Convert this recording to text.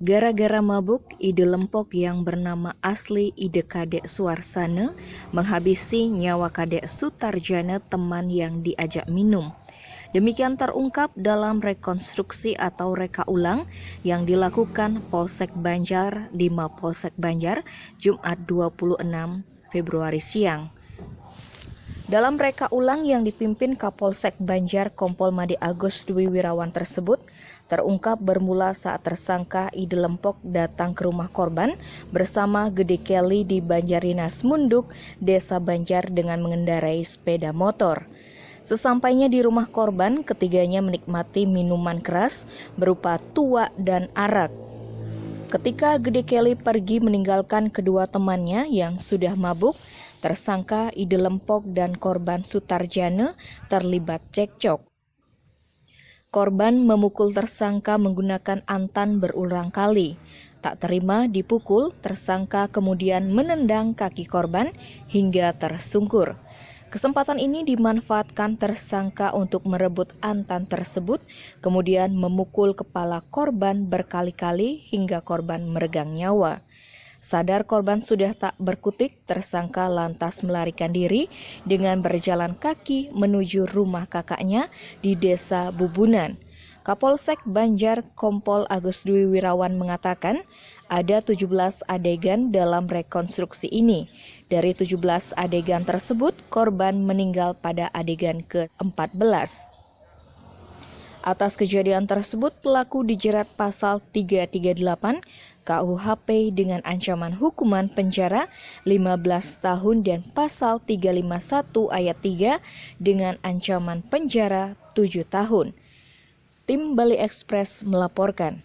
Gara-gara mabuk, ide lempok yang bernama asli Ide Kadek Suarsana menghabisi nyawa Kadek Sutarjana, teman yang diajak minum. Demikian terungkap dalam rekonstruksi atau reka ulang yang dilakukan Polsek Banjar di Mapolsek Banjar Jumat 26 Februari siang. Dalam reka ulang yang dipimpin Kapolsek Banjar Kompol Made Agus Dwi Wirawan tersebut, terungkap bermula saat tersangka Ide Lempok datang ke rumah korban bersama Gede Kelly di Banjarinas Munduk, Desa Banjar dengan mengendarai sepeda motor. Sesampainya di rumah korban, ketiganya menikmati minuman keras berupa tuak dan arak. Ketika Gede Kelly pergi meninggalkan kedua temannya yang sudah mabuk, tersangka Ide Lempok dan korban Sutarjana terlibat cekcok. Korban memukul tersangka menggunakan antan berulang kali. Tak terima dipukul, tersangka kemudian menendang kaki korban hingga tersungkur. Kesempatan ini dimanfaatkan tersangka untuk merebut antan tersebut, kemudian memukul kepala korban berkali-kali hingga korban meregang nyawa. Sadar korban sudah tak berkutik, tersangka lantas melarikan diri dengan berjalan kaki menuju rumah kakaknya di Desa Bubunan. Kapolsek Banjar Kompol Agus Dwi Wirawan mengatakan ada 17 adegan dalam rekonstruksi ini. Dari 17 adegan tersebut, korban meninggal pada adegan ke-14. Atas kejadian tersebut, pelaku dijerat pasal 338 KUHP dengan ancaman hukuman penjara 15 tahun dan pasal 351 ayat 3 dengan ancaman penjara 7 tahun. Tim Bali Express melaporkan.